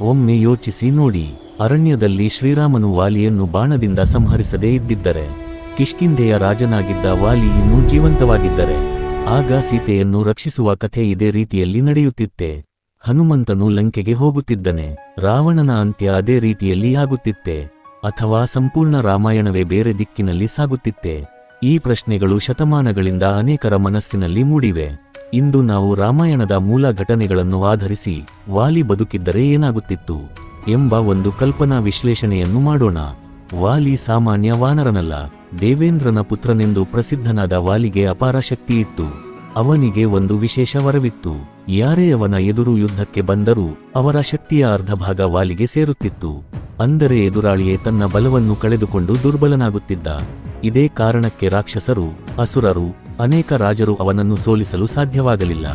ಒಮ್ಮೆ ಯೋಚಿಸಿ ನೋಡಿ, ಅರಣ್ಯದಲ್ಲಿ ಶ್ರೀರಾಮನು ವಾಲಿಯನ್ನು ಬಾಣದಿಂದ ಸಂಹರಿಸದೇ ಇದ್ದಿದ್ದರೆ, ಕಿಷ್ಕಿಂಧೆಯ ರಾಜನಾಗಿದ್ದ ವಾಲಿ ಇನ್ನೂ ಜೀವಂತವಾಗಿದ್ದರೆ, ಆಗ ಸೀತೆಯನ್ನು ರಕ್ಷಿಸುವ ಕಥೆ ಇದೇ ರೀತಿಯಲ್ಲಿ ನಡೆಯುತ್ತಿತ್ತೆ. ಹನುಮಂತನು ಲಂಕೆಗೆ ಹೋಗುತ್ತಿದ್ದನೆ, ರಾವಣನ ಅಂತ್ಯ ಅದೇ ರೀತಿಯಲ್ಲಿ ಆಗುತ್ತಿತ್ತೆ, ಅಥವಾ ಸಂಪೂರ್ಣ ರಾಮಾಯಣವೇ ಬೇರೆ ದಿಕ್ಕಿನಲ್ಲಿ ಸಾಗುತ್ತಿತ್ತೆ? ಈ ಪ್ರಶ್ನೆಗಳು ಶತಮಾನಗಳಿಂದ ಅನೇಕರ ಮನಸ್ಸಿನಲ್ಲಿ ಮೂಡಿವೆ. ಇಂದು ನಾವು ರಾಮಾಯಣದ ಮೂಲ ಘಟನೆಗಳನ್ನು ಆಧರಿಸಿ ವಾಲಿ ಬದುಕಿದ್ದರೆ ಏನಾಗುತ್ತಿತ್ತು ಎಂಬ ಒಂದು ಕಲ್ಪನಾ ವಿಶ್ಲೇಷಣೆಯನ್ನು ಮಾಡೋಣ. ವಾಲಿ ಸಾಮಾನ್ಯ ವಾನರನಲ್ಲ. ದೇವೇಂದ್ರನ ಪುತ್ರನೆಂದು ಪ್ರಸಿದ್ಧನಾದ ವಾಲಿಗೆ ಅಪಾರ ಶಕ್ತಿಯಿತ್ತು. ಅವನಿಗೆ ಒಂದು ವಿಶೇಷ ವರವಿತ್ತು. ಯಾರೇ ಅವನ ಎದುರು ಯುದ್ಧಕ್ಕೆ ಬಂದರೂ ಅವರ ಶಕ್ತಿಯ ಅರ್ಧ ಭಾಗ ವಾಲಿಗೆ ಸೇರುತ್ತಿತ್ತು. ಅಂದರೆ ಎದುರಾಳಿಯೇ ತನ್ನ ಬಲವನ್ನು ಕಳೆದುಕೊಂಡು ದುರ್ಬಲನಾಗುತ್ತಿದ್ದ. ಇದೇ ಕಾರಣಕ್ಕೆ ರಾಕ್ಷಸರು, ಅಸುರರು, ಅನೇಕ ರಾಜರು ಅವನನ್ನು ಸೋಲಿಸಲು ಸಾಧ್ಯವಾಗಲಿಲ್ಲ.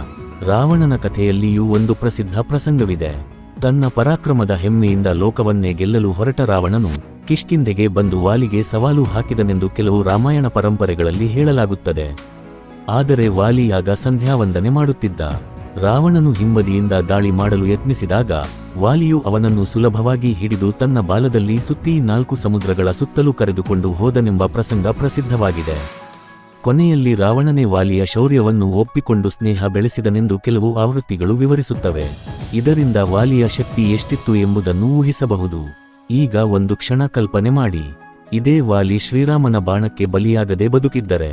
ರಾವಣನ ಕಥೆಯಲ್ಲಿಯೂ ಒಂದು ಪ್ರಸಿದ್ಧ ಪ್ರಸಂಗವಿದೆ. ತನ್ನ ಪರಾಕ್ರಮದ ಹೆಮ್ಮೆಯಿಂದ ಲೋಕವನ್ನೇ ಗೆಲ್ಲಲು ಹೊರಟ ರಾವಣನು ಕಿಷ್ಕಿಂಧೆಗೆ ಬಂದು ವಾಲಿಗೆ ಸವಾಲು ಹಾಕಿದನೆಂದು ಕೆಲವು ರಾಮಾಯಣ ಪರಂಪರೆಗಳಲ್ಲಿ ಹೇಳಲಾಗುತ್ತದೆ. ಆದರೆ ವಾಲಿಯಾಗ ಸಂಧ್ಯಾವಂದನೆ ಮಾಡುತ್ತಿದ್ದ. ರಾವಣನು ಹಿಂಬದಿಯಿಂದ ದಾಳಿ ಮಾಡಲು ಯತ್ನಿಸಿದಾಗ ವಾಲಿಯು ಅವನನ್ನು ಸುಲಭವಾಗಿ ಹಿಡಿದು ತನ್ನ ಬಾಲದಲ್ಲಿ ಸುತ್ತಿ 4 ಸಮುದ್ರಗಳ ಸುತ್ತಲೂ ಕರೆದುಕೊಂಡು ಹೋದನೆಂಬ ಪ್ರಸಂಗ ಪ್ರಸಿದ್ಧವಾಗಿದೆ. ಕೊನೆಯಲ್ಲಿ ರಾವಣನೇ ವಾಲಿಯ ಶೌರ್ಯವನ್ನು ಒಪ್ಪಿಕೊಂಡು ಸ್ನೇಹ ಬೆಳೆಸಿದನೆಂದು ಕೆಲವು ಆವೃತ್ತಿಗಳು ವಿವರಿಸುತ್ತವೆ. ಇದರಿಂದ ವಾಲಿಯ ಶಕ್ತಿ ಎಷ್ಟಿತ್ತು ಎಂಬುದನ್ನು ಊಹಿಸಬಹುದು. ಈಗ ಒಂದು ಕ್ಷಣ ಕಲ್ಪನೆ ಮಾಡಿ, ಇದೇ ವಾಲಿ ಶ್ರೀರಾಮನ ಬಾಣಕ್ಕೆ ಬಲಿಯಾಗದೆ ಬದುಕಿದ್ದರೆ,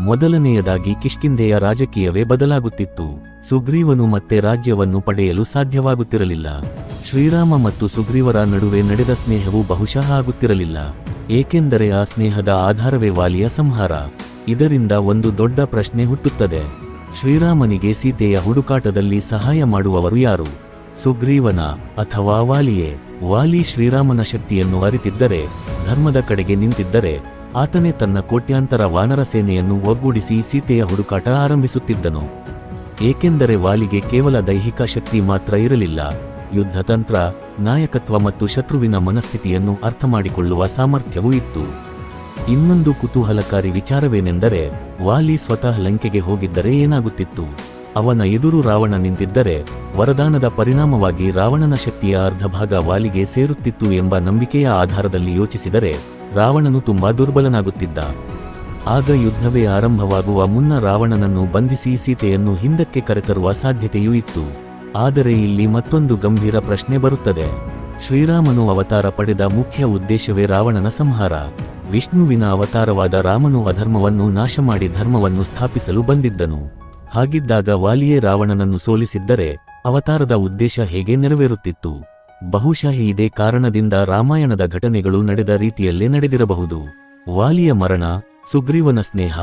ಮೊದಲನೆಯದಾಗಿ ಕಿಷ್ಕಿಂಧೆಯ ರಾಜಕೀಯವೇ ಬದಲಾಗುತ್ತಿತ್ತು. ಸುಗ್ರೀವನು ಮತ್ತೆ ರಾಜ್ಯವನ್ನು ಪಡೆಯಲು ಸಾಧ್ಯವಾಗುತ್ತಿರಲಿಲ್ಲ. ಶ್ರೀರಾಮ ಮತ್ತು ಸುಗ್ರೀವರ ನಡುವೆ ನಡೆದ ಸ್ನೇಹವು ಬಹುಶಃ ಆಗುತ್ತಿರಲಿಲ್ಲ, ಏಕೆಂದರೆ ಆ ಸ್ನೇಹದ ಆಧಾರವೇ ವಾಲಿಯ ಸಂಹಾರ. ಇದರಿಂದ ಒಂದು ದೊಡ್ಡ ಪ್ರಶ್ನೆ ಹುಟ್ಟುತ್ತದೆ. ಶ್ರೀರಾಮನಿಗೆ ಸೀತೆಯ ಹುಡುಕಾಟದಲ್ಲಿ ಸಹಾಯ ಮಾಡುವವರು ಯಾರು? ಸುಗ್ರೀವನ ಅಥವಾ ವಾಲಿಯೇ? ವಾಲಿ ಶ್ರೀರಾಮನ ಶಕ್ತಿಯನ್ನು ಅರಿತಿದ್ದರೆ, ಧರ್ಮದ ಕಡೆಗೆ ನಿಂತಿದ್ದರೆ, ಆತನೇ ತನ್ನ ಕೋಟ್ಯಾಂತರ ವಾನರ ಸೇನೆಯನ್ನು ಒಗ್ಗೂಡಿಸಿ ಸೀತೆಯ ಹುಡುಕಾಟ ಆರಂಭಿಸುತ್ತಿದ್ದನು. ಏಕೆಂದರೆ ವಾಲಿಗೆ ಕೇವಲ ದೈಹಿಕ ಶಕ್ತಿ ಮಾತ್ರ ಇರಲಿಲ್ಲ, ಯುದ್ಧತಂತ್ರ, ನಾಯಕತ್ವ ಮತ್ತು ಶತ್ರುವಿನ ಮನಸ್ಥಿತಿಯನ್ನು ಅರ್ಥಮಾಡಿಕೊಳ್ಳುವ ಸಾಮರ್ಥ್ಯವೂ ಇತ್ತು. ಇನ್ನೊಂದು ಕುತೂಹಲಕಾರಿ ವಿಚಾರವೇನೆಂದರೆ, ವಾಲಿ ಸ್ವತಃ ಲಂಕೆಗೆ ಹೋಗಿದ್ದರೆ ಏನಾಗುತ್ತಿತ್ತು? ಅವನ ಎದುರು ರಾವಣ ನಿಂತಿದ್ದರೆ, ವರದಾನದ ಪರಿಣಾಮವಾಗಿ ರಾವಣನ ಶಕ್ತಿಯ ಅರ್ಧ ಭಾಗ ವಾಲಿಗೆ ಸೇರುತ್ತಿತ್ತು ಎಂಬ ನಂಬಿಕೆಯ ಆಧಾರದಲ್ಲಿ ಯೋಚಿಸಿದರೆ, ರಾವಣನು ತುಂಬಾ ದುರ್ಬಲನಾಗುತ್ತಿದ್ದ. ಆಗ ಯುದ್ಧವೇ ಆರಂಭವಾಗುವ ಮುನ್ನ ರಾವಣನನ್ನು ಬಂಧಿಸಿ ಸೀತೆಯನ್ನು ಹಿಂದಕ್ಕೆ ಕರೆತರುವ ಸಾಧ್ಯತೆಯೂ ಇತ್ತು. ಆದರೆ ಇಲ್ಲಿ ಮತ್ತೊಂದು ಗಂಭೀರ ಪ್ರಶ್ನೆ ಬರುತ್ತದೆ. ಶ್ರೀರಾಮನು ಅವತಾರ ಪಡೆದ ಮುಖ್ಯ ಉದ್ದೇಶವೇ ರಾವಣನ ಸಂಹಾರ. ವಿಷ್ಣುವಿನ ಅವತಾರವಾದ ರಾಮನು ಅಧರ್ಮವನ್ನು ನಾಶ ಮಾಡಿ ಧರ್ಮವನ್ನು ಸ್ಥಾಪಿಸಲು ಬಂದಿದ್ದನು. ಹಾಗಿದ್ದಾಗ ವಾಲಿಯೇ ರಾವಣನನ್ನು ಸೋಲಿಸಿದ್ದರೆ ಅವತಾರದ ಉದ್ದೇಶ ಹೇಗೆ ನೆರವೇರುತ್ತಿತ್ತು? ಬಹುಶಃ ಇದೇ ಕಾರಣದಿಂದ ರಾಮಾಯಣದ ಘಟನೆಗಳು ನಡೆದ ರೀತಿಯಲ್ಲೇ ನಡೆದಿರಬಹುದು. ವಾಲಿಯ ಮರಣ, ಸುಗ್ರೀವನ ಸ್ನೇಹ,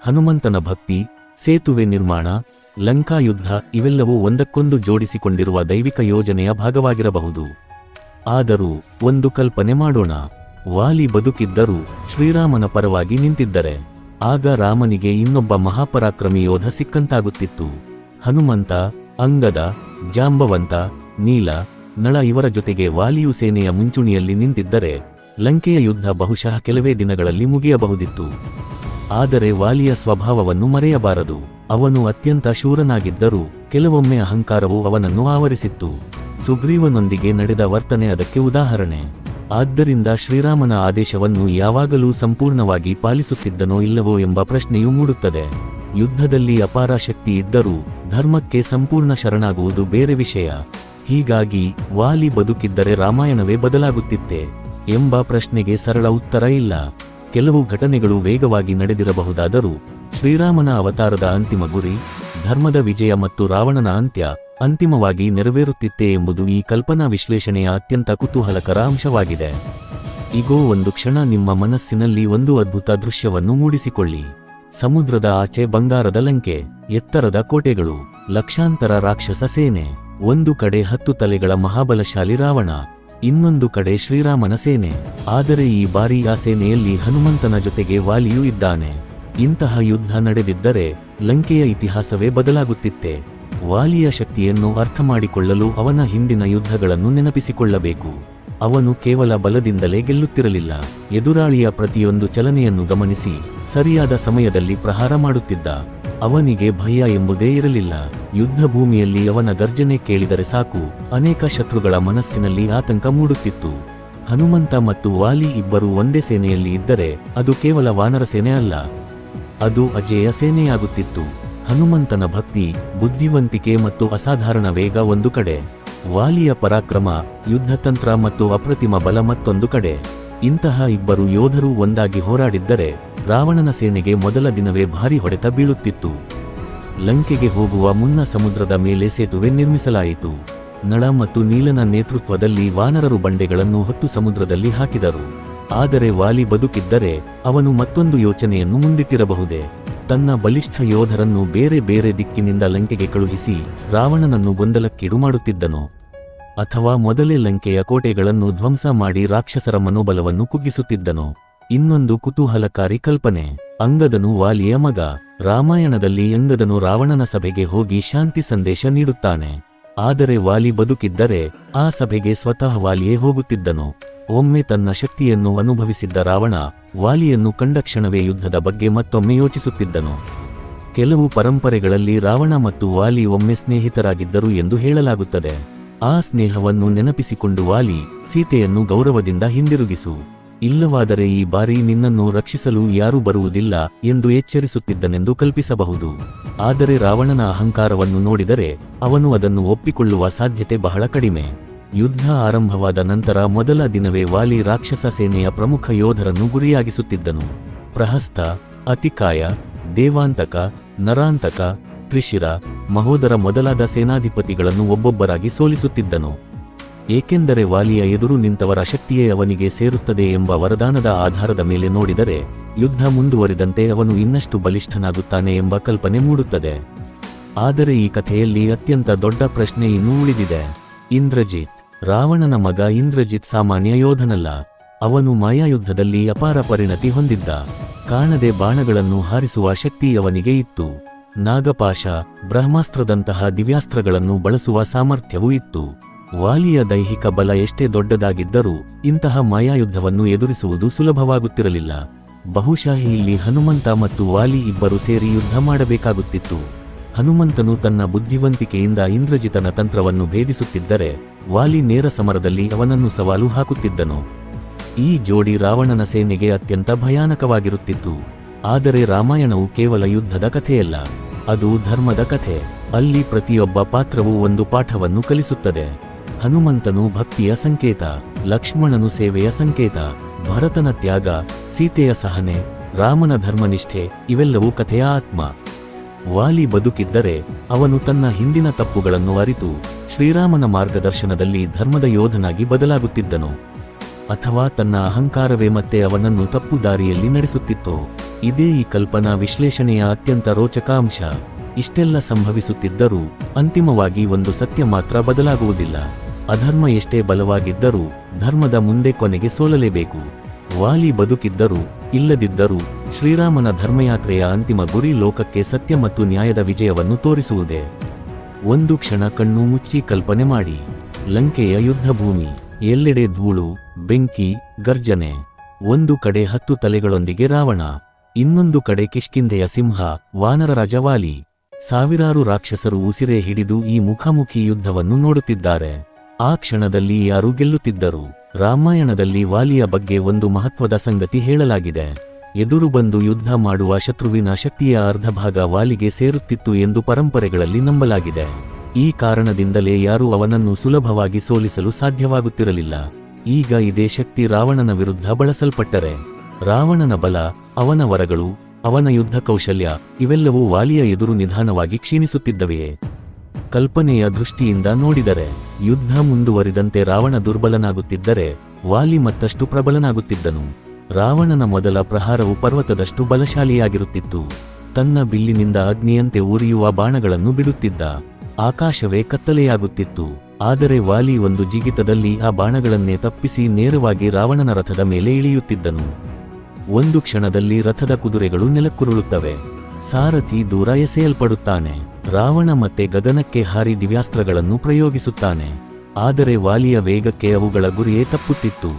ಹನುಮಂತನ ಭಕ್ತಿ, ಸೇತುವೆ ನಿರ್ಮಾಣ, ಲಂಕಾ ಯುದ್ಧ ಇವೆಲ್ಲವೂ ಒಂದಕ್ಕೊಂದು ಜೋಡಿಸಿಕೊಂಡಿರುವ ದೈವಿಕ ಯೋಜನೆಯ ಭಾಗವಾಗಿರಬಹುದು. ಆದರೂ ಒಂದು ಕಲ್ಪನೆ ಮಾಡೋಣ. ವಾಲಿ ಬದುಕಿದ್ದರೂ ಶ್ರೀರಾಮನ ಪರವಾಗಿ ನಿಂತಿದ್ದರೆ, ಆಗ ರಾಮನಿಗೆ ಇನ್ನೊಬ್ಬ ಮಹಾಪರಾಕ್ರಮಿ ಯೋಧ ಸಿಕ್ಕಂತಾಗುತ್ತಿತ್ತು. ಹನುಮಂತ, ಅಂಗದ, ಜಾಂಬವಂತ, ನೀಲ, ನಳ ಇವರ ಜೊತೆಗೆ ವಾಲಿಯು ಸೇನೆಯ ಮುಂಚೂಣಿಯಲ್ಲಿ ನಿಂತಿದ್ದರೆ ಲಂಕೆಯ ಯುದ್ಧ ಬಹುಶಃ ಕೆಲವೇ ದಿನಗಳಲ್ಲಿ ಮುಗಿಯಬಹುದಿತ್ತು. ಆದರೆ ವಾಲಿಯ ಸ್ವಭಾವವನ್ನು ಮರೆಯಬಾರದು. ಅವನು ಅತ್ಯಂತ ಶೂರನಾಗಿದ್ದರೂ ಕೆಲವೊಮ್ಮೆ ಅಹಂಕಾರವು ಅವನನ್ನು ಆವರಿಸಿತ್ತು. ಸುಗ್ರೀವನೊಂದಿಗೆ ನಡೆದ ವರ್ತನೆ ಅದಕ್ಕೆ ಉದಾಹರಣೆ. ಆದ್ದರಿಂದ ಶ್ರೀರಾಮನ ಆದೇಶವನ್ನು ಯಾವಾಗಲೂ ಸಂಪೂರ್ಣವಾಗಿ ಪಾಲಿಸುತ್ತಿದ್ದನೋ ಇಲ್ಲವೋ ಎಂಬ ಪ್ರಶ್ನೆಯೂ ಮೂಡುತ್ತದೆ. ಯುದ್ಧದಲ್ಲಿ ಅಪಾರ ಶಕ್ತಿ ಇದ್ದರೂ ಧರ್ಮಕ್ಕೆ ಸಂಪೂರ್ಣ ಶರಣಾಗುವುದು ಬೇರೆ ವಿಷಯ. ಹೀಗಾಗಿ ವಾಲಿ ಬದುಕಿದ್ದರೆ ರಾಮಾಯಣವೇ ಬದಲಾಗುತ್ತಿತ್ತೆ ಎಂಬ ಪ್ರಶ್ನೆಗೆ ಸರಳ ಉತ್ತರ ಇಲ್ಲ. ಕೆಲವು ಘಟನೆಗಳು ವೇಗವಾಗಿ ನಡೆದಿರಬಹುದಾದರೂ ಶ್ರೀರಾಮನ ಅವತಾರದ ಅಂತಿಮ ಗುರಿ, ಧರ್ಮದ ವಿಜಯ ಮತ್ತು ರಾವಣನ ಅಂತ್ಯ ಅಂತಿಮವಾಗಿ ನೆರವೇರುತ್ತಿತ್ತೆ ಎಂಬುದು ಈ ಕಲ್ಪನಾ ವಿಶ್ಲೇಷಣೆಯ ಅತ್ಯಂತ ಕುತೂಹಲಕರ ಅಂಶವಾಗಿದೆ. ಈಗೋ ಒಂದು ಕ್ಷಣ ನಿಮ್ಮ ಮನಸ್ಸಿನಲ್ಲಿ ಒಂದು ಅದ್ಭುತ ದೃಶ್ಯವನ್ನು ಮೂಡಿಸಿಕೊಳ್ಳಿ. ಸಮುದ್ರದ ಆಚೆ ಬಂಗಾರದ ಲಂಕೆ, ಎತ್ತರದ ಕೋಟೆಗಳು, ಲಕ್ಷಾಂತರ ರಾಕ್ಷಸ ಸೇನೆ. ಒಂದು ಕಡೆ 10 ತಲೆಗಳ ಮಹಾಬಲಶಾಲಿ ರಾವಣ, ಇನ್ನೊಂದು ಕಡೆ ಶ್ರೀರಾಮನ ಸೇನೆ. ಆದರೆ ಈ ಬಾರಿ ಆ ಸೇನೆಯಲ್ಲಿ ಹನುಮಂತನ ಜೊತೆಗೆ ವಾಲಿಯೂ ಇದ್ದಾನೆ. ಇಂತಹ ಯುದ್ಧ ನಡೆದಿದ್ದರೆ ಲಂಕೆಯ ಇತಿಹಾಸವೇ ಬದಲಾಗುತ್ತಿತ್ತೆ. ವಾಲಿಯ ಶಕ್ತಿಯನ್ನು ಅರ್ಥಮಾಡಿಕೊಳ್ಳಲು ಅವನ ಹಿಂದಿನ ಯುದ್ಧಗಳನ್ನು ನೆನಪಿಸಿಕೊಳ್ಳಬೇಕು. ಅವನು ಕೇವಲ ಬಲದಿಂದಲೇ ಗೆಲ್ಲುತ್ತಿರಲಿಲ್ಲ, ಎದುರಾಳಿಯ ಪ್ರತಿಯೊಂದು ಚಲನೆಯನ್ನು ಗಮನಿಸಿ ಸರಿಯಾದ ಸಮಯದಲ್ಲಿ ಪ್ರಹಾರ ಮಾಡುತ್ತಿದ್ದ. ಅವನಿಗೆ ಭಯ ಎಂಬುದೇ ಇರಲಿಲ್ಲ. ಯುದ್ಧ ಭೂಮಿಯಲ್ಲಿ ಅವನ ಗರ್ಜನೆ ಕೇಳಿದರೆ ಸಾಕು, ಅನೇಕ ಶತ್ರುಗಳ ಮನಸ್ಸಿನಲ್ಲಿ ಆತಂಕ ಮೂಡುತ್ತಿತ್ತು. ಹನುಮಂತ ಮತ್ತು ವಾಲಿ ಇಬ್ಬರು ಒಂದೇ ಸೇನೆಯಲ್ಲಿ ಇದ್ದರೆ ಅದು ಕೇವಲ ವಾನರ ಸೇನೆ ಅಲ್ಲ, ಅದು ಅಜೇಯ ಸೇನೆಯಾಗುತ್ತಿತ್ತು. ಹನುಮಂತನ ಭಕ್ತಿ, ಬುದ್ಧಿವಂತಿಕೆ ಮತ್ತು ಅಸಾಧಾರಣ ವೇಗ ಒಂದು ಕಡೆ, ವಾಲಿಯ ಪರಾಕ್ರಮ, ಯುದ್ಧತಂತ್ರ ಮತ್ತು ಅಪ್ರತಿಮ ಬಲ ಮತ್ತೊಂದು ಕಡೆ. ಇಂತಹ ಇಬ್ಬರು ಯೋಧರು ಒಂದಾಗಿ ಹೋರಾಡಿದ್ದರೆ ರಾವಣನ ಸೇನೆಗೆ ಮೊದಲ ದಿನವೇ ಭಾರಿ ಹೊಡೆತ ಬೀಳುತ್ತಿತ್ತು. ಲಂಕೆಗೆ ಹೋಗುವ ಮುನ್ನ ಸಮುದ್ರದ ಮೇಲೆ ಸೇತುವೆ ನಿರ್ಮಿಸಲಾಯಿತು. ನಳ ಮತ್ತು ನೀಲನ ನೇತೃತ್ವದಲ್ಲಿ ವಾನರರು ಬಂಡೆಗಳನ್ನು ಹೊತ್ತು ಸಮುದ್ರದಲ್ಲಿ ಹಾಕಿದರು. ಆದರೆ ವಾಲಿ ಬದುಕಿದ್ದರೆ ಅವನು ಮತ್ತೊಂದು ಯೋಚನೆಯನ್ನು ಮುಂದಿಟ್ಟಿರಬಹುದೇ. ತನ್ನ ಬಲಿಷ್ಠ ಯೋಧರನ್ನು ಬೇರೆ ಬೇರೆ ದಿಕ್ಕಿನಿಂದ ಲಂಕೆಗೆ ಕಳುಹಿಸಿ ರಾವಣನನ್ನು ಗೊಂದಲಕ್ಕೀಡು ಮಾಡುತ್ತಿದ್ದನು, ಅಥವಾ ಮೊದಲೇ ಲಂಕೆಯ ಕೋಟೆಗಳನ್ನು ಧ್ವಂಸ ಮಾಡಿ ರಾಕ್ಷಸರ ಮನೋಬಲವನ್ನು ಕುಗ್ಗಿಸುತ್ತಿದ್ದನು. ಇನ್ನೊಂದು ಕುತೂಹಲಕಾರಿ ಕಲ್ಪನೆ. ಅಂಗದನು ವಾಲಿಯ ಮಗ. ರಾಮಾಯಣದಲ್ಲಿ ಅಂಗದನು ರಾವಣನ ಸಭೆಗೆ ಹೋಗಿ ಶಾಂತಿ ಸಂದೇಶ ನೀಡುತ್ತಾನೆ. ಆದರೆ ವಾಲಿ ಬದುಕಿದ್ದರೆ ಆ ಸಭೆಗೆ ಸ್ವತಃ ವಾಲಿಯೇ ಹೋಗುತ್ತಿದ್ದನು. ಒಮ್ಮೆ ತನ್ನ ಶಕ್ತಿಯನ್ನು ಅನುಭವಿಸಿದ್ದ ರಾವಣ ವಾಲಿಯನ್ನು ಕಂಡ ಕ್ಷಣವೇ ಯುದ್ಧದ ಬಗ್ಗೆ ಮತ್ತೊಮ್ಮೆ ಯೋಚಿಸುತ್ತಿದ್ದನು. ಕೆಲವು ಪರಂಪರೆಗಳಲ್ಲಿ ರಾವಣ ಮತ್ತು ವಾಲಿ ಒಮ್ಮೆ ಸ್ನೇಹಿತರಾಗಿದ್ದರು ಎಂದು ಹೇಳಲಾಗುತ್ತದೆ. ಆ ಸ್ನೇಹವನ್ನು ನೆನಪಿಸಿಕೊಂಡು ವಾಲಿ ಸೀತೆಯನ್ನು ಗೌರವದಿಂದ ಹಿಂದಿರುಗಿಸು, ಇಲ್ಲವಾದರೆ ಈ ಬಾರಿ ನಿನ್ನನ್ನು ರಕ್ಷಿಸಲು ಯಾರೂ ಬರುವುದಿಲ್ಲ ಎಂದು ಎಚ್ಚರಿಸುತ್ತಿದ್ದನೆಂದು ಕಲ್ಪಿಸಬಹುದು. ಆದರೆ ರಾವಣನ ಅಹಂಕಾರವನ್ನು ನೋಡಿದರೆ ಅವನು ಅದನ್ನು ಒಪ್ಪಿಕೊಳ್ಳುವ ಸಾಧ್ಯತೆ ಬಹಳ ಕಡಿಮೆ. ಯುದ್ಧ ಆರಂಭವಾದ ನಂತರ ಮೊದಲ ದಿನವೇ ವಾಲಿ ರಾಕ್ಷಸ ಸೇನೆಯ ಪ್ರಮುಖ ಯೋಧರನ್ನು ಗುರಿಯಾಗಿಸುತ್ತಿದ್ದನು. ಪ್ರಹಸ್ತ, ಅತಿಕಾಯ, ದೇವಾಂತಕ, ನರಾಂತಕ, ತ್ರಿಶಿರ, ಮಹೋದರ ಮೊದಲಾದ ಸೇನಾಧಿಪತಿಗಳನ್ನು ಒಬ್ಬೊಬ್ಬರಾಗಿ ಸೋಲಿಸುತ್ತಿದ್ದನು. ಏಕೆಂದರೆ ವಾಲಿಯ ಎದುರು ನಿಂತವರ ಶಕ್ತಿಯೇ ಅವನಿಗೆ ಸೇರುತ್ತದೆ ಎಂಬ ವರದಾನದ ಆಧಾರದ ಮೇಲೆ ನೋಡಿದರೆ ಯುದ್ಧ ಮುಂದುವರಿದಂತೆ ಅವನು ಇನ್ನಷ್ಟು ಬಲಿಷ್ಠನಾಗುತ್ತಾನೆ ಎಂಬ ಕಲ್ಪನೆ ಮೂಡುತ್ತದೆ. ಆದರೆ ಈ ಕಥೆಯಲ್ಲಿ ಅತ್ಯಂತ ದೊಡ್ಡ ಪ್ರಶ್ನೆ ಇನ್ನೂ ಉಳಿದಿದೆ. ಇಂದ್ರಜಿತ್. ರಾವಣನ ಮಗ ಇಂದ್ರಜಿತ್ ಸಾಮಾನ್ಯ ಯೋಧನಲ್ಲ. ಅವನು ಮಾಯಾಯುದ್ಧದಲ್ಲಿ ಅಪಾರ ಪರಿಣತಿ ಹೊಂದಿದ್ದ. ಕಾಣದೆ ಬಾಣಗಳನ್ನು ಹಾರಿಸುವ ಶಕ್ತಿ ಅವನಿಗೆ ಇತ್ತು. ನಾಗಪಾಶ, ಬ್ರಹ್ಮಾಸ್ತ್ರದಂತಹ ದಿವ್ಯಾಸ್ತ್ರಗಳನ್ನು ಬಳಸುವ ಸಾಮರ್ಥ್ಯವೂ ಇತ್ತು. ವಾಲಿಯ ದೈಹಿಕ ಬಲ ಎಷ್ಟೇ ದೊಡ್ಡದಾಗಿದ್ದರೂ ಇಂತಹ ಮಾಯಾಯುದ್ಧವನ್ನು ಎದುರಿಸುವುದು ಸುಲಭವಾಗುತ್ತಿರಲಿಲ್ಲ. ಬಹುಶಃ ಇಲ್ಲಿ ಹನುಮಂತ ಮತ್ತು ವಾಲಿ ಇಬ್ಬರು ಸೇರಿ ಯುದ್ಧ ಮಾಡಬೇಕಾಗುತ್ತಿತ್ತು. ಹನುಮಂತನು ತನ್ನ ಬುದ್ಧಿವಂತಿಕೆಯಿಂದ ಇಂದ್ರಜಿತನ ತಂತ್ರವನ್ನು ಭೇದಿಸುತ್ತಿದ್ದರೆ ವಾಲಿ ನೇರ ಸಮರದಲ್ಲಿ ಅವನನ್ನು ಸವಾಲು ಹಾಕುತ್ತಿದ್ದನು. ಈ ಜೋಡಿ ರಾವಣನ ಸೇನೆಗೆ ಅತ್ಯಂತ ಭಯಾನಕವಾಗಿರುತ್ತಿತ್ತು. ಆದರೆ ರಾಮಾಯಣವು ಕೇವಲ ಯುದ್ಧದ ಕಥೆಯಲ್ಲ, ಅದು ಧರ್ಮದ ಕಥೆ. ಅಲ್ಲಿ ಪ್ರತಿಯೊಬ್ಬ ಪಾತ್ರವೂ ಒಂದು ಪಾಠವನ್ನು ಕಲಿಸುತ್ತದೆ. ಹನುಮಂತನು ಭಕ್ತಿಯ ಸಂಕೇತ, ಲಕ್ಷ್ಮಣನು ಸೇವೆಯ ಸಂಕೇತ, ಭರತನ ತ್ಯಾಗ, ಸೀತೆಯ ಸಹನೆ, ರಾಮನ ಧರ್ಮನಿಷ್ಠೆ ಇವೆಲ್ಲವೂ ಕಥೆಯ ಆತ್ಮ. ವಾಲಿ ಬದುಕಿದ್ದರೆ ಅವನು ತನ್ನ ಹಿಂದಿನ ತಪ್ಪುಗಳನ್ನು ಅರಿತು ಶ್ರೀರಾಮನ ಮಾರ್ಗದರ್ಶನದಲ್ಲಿ ಧರ್ಮದ ಯೋಧನಾಗಿ ಬದಲಾಗುತ್ತಿದ್ದನು. ಅಥವಾ ತನ್ನ ಅಹಂಕಾರವೇ ಮತ್ತೆ ಅವನನ್ನು ತಪ್ಪು ದಾರಿಯಲ್ಲಿ ನಡೆಸುತ್ತಿತ್ತು. ಇದೇ ಈ ಕಲ್ಪನಾ ವಿಶ್ಲೇಷಣೆಯ ಅತ್ಯಂತ ರೋಚಕ ಅಂಶ. ಇಷ್ಟೆಲ್ಲ ಸಂಭವಿಸುತ್ತಿದ್ದರೂ ಅಂತಿಮವಾಗಿ ಒಂದು ಸತ್ಯ ಮಾತ್ರ ಬದಲಾಗುವುದಿಲ್ಲ. ಅಧರ್ಮ ಎಷ್ಟೇ ಬಲವಾಗಿದ್ದರೂ ಧರ್ಮದ ಮುಂದೆ ಕೊನೆಗೆ ಸೋಲಲೇಬೇಕು. ವಾಲಿ ಬದುಕಿದ್ದರೂ ಇಲ್ಲದಿದ್ದರೂ ಶ್ರೀರಾಮನ ಧರ್ಮಯಾತ್ರೆಯ ಅಂತಿಮ ಗುರಿ ಲೋಕಕ್ಕೆ ಸತ್ಯ ಮತ್ತು ನ್ಯಾಯದ ವಿಜಯವನ್ನು ತೋರಿಸುವುದೇ. ಒಂದು ಕ್ಷಣ ಕಣ್ಣು ಮುಚ್ಚಿ ಕಲ್ಪನೆ ಮಾಡಿ. ಲಂಕೆಯ ಯುದ್ಧಭೂಮಿ. ಎಲ್ಲೆಡೆ ಧೂಳು, ಬೆಂಕಿ, ಗರ್ಜನೆ. ಒಂದು ಕಡೆ 10 ತಲೆಗಳೊಂದಿಗೆ ರಾವಣ, ಇನ್ನೊಂದು ಕಡೆ ಕಿಷ್ಕಿಂಧೆಯ ಸಿಂಹ ವಾನರ ರಾಜ ವಾಲಿ. ಸಾವಿರಾರು ರಾಕ್ಷಸರು ಉಸಿರೇ ಹಿಡಿದು ಈ ಮುಖಾಮುಖಿ ಯುದ್ಧವನ್ನು ನೋಡುತ್ತಿದ್ದಾರೆ. ಆ ಕ್ಷಣದಲ್ಲಿ ಯಾರು ಗೆಲ್ಲುತ್ತಿದ್ದರು? ರಾಮಾಯಣದಲ್ಲಿ ವಾಲಿಯ ಬಗ್ಗೆ ಒಂದು ಮಹತ್ವದ ಸಂಗತಿ ಹೇಳಲಾಗಿದೆ. ಎದುರು ಬಂದು ಯುದ್ಧ ಮಾಡುವ ಶತ್ರುವಿನ ಶಕ್ತಿಯ ಅರ್ಧಭಾಗ ವಾಲಿಗೆ ಸೇರುತ್ತಿತ್ತು ಎಂದು ಪರಂಪರೆಗಳಲ್ಲಿ ನಂಬಲಾಗಿದೆ. ಈ ಕಾರಣದಿಂದಲೇ ಯಾರೂ ಅವನನ್ನು ಸುಲಭವಾಗಿ ಸೋಲಿಸಲು ಸಾಧ್ಯವಾಗುತ್ತಿರಲಿಲ್ಲ. ಈಗ ಇದೇ ಶಕ್ತಿ ರಾವಣನ ವಿರುದ್ಧ ಬಳಸಲ್ಪಟ್ಟರೆ ರಾವಣನ ಬಲ, ಅವನ ವರಗಳು, ಅವನ ಯುದ್ಧ ಕೌಶಲ್ಯ ಇವೆಲ್ಲವೂ ವಾಲಿಯ ಎದುರು ನಿಧಾನವಾಗಿ ಕ್ಷೀಣಿಸುತ್ತಿದ್ದವೆಯೇ? ಕಲ್ಪನೆಯ ದೃಷ್ಟಿಯಿಂದ ನೋಡಿದರೆ ಯುದ್ಧ ಮುಂದುವರಿದಂತೆ ರಾವಣ ದುರ್ಬಲನಾಗುತ್ತಿದ್ದರೆ ವಾಲಿ ಮತ್ತಷ್ಟು ಪ್ರಬಲನಾಗುತ್ತಿದ್ದನು. ರಾವಣನ ಮೊದಲ ಪ್ರಹಾರವು ಪರ್ವತದಷ್ಟು ಬಲಶಾಲಿಯಾಗಿರುತ್ತಿತ್ತು. ತನ್ನ ಬಿಲ್ಲಿನಿಂದ ಅಗ್ನಿಯಂತೆ ಉರಿಯುವ ಬಾಣಗಳನ್ನು ಬಿಡುತ್ತಿದ್ದ. ಆಕಾಶವೇ ಕತ್ತಲೆಯಾಗುತ್ತಿತ್ತು. ಆದರೆ ವಾಲಿ ಒಂದು ಜಿಗಿತದಲ್ಲಿ ಆ ಬಾಣಗಳನ್ನೇ ತಪ್ಪಿಸಿ ನೇರವಾಗಿ ರಾವಣನ ರಥದ ಮೇಲೆ ಇಳಿಯುತ್ತಿದ್ದನು. ಒಂದು ಕ್ಷಣದಲ್ಲಿ ರಥದ ಕುದುರೆಗಳು ನೆಲಕ್ಕುರುಳುತ್ತವೆ. ಸಾರಥಿ ದೂರ ಎಸೆಯಲ್ಪಡುತ್ತಾನೆ. ರಾವಣ ಮತ್ತೆ ಗಗನಕ್ಕೆ ಹಾರಿ ದಿವ್ಯಾಸ್ತ್ರಗಳನ್ನು ಪ್ರಯೋಗಿಸುತ್ತಾನೆ. ಆದರೆ ವಾಲಿಯ ವೇಗಕ್ಕೆ ಅವುಗಳ ಗುರಿಯೇ ತಪ್ಪುತ್ತಿತ್ತು.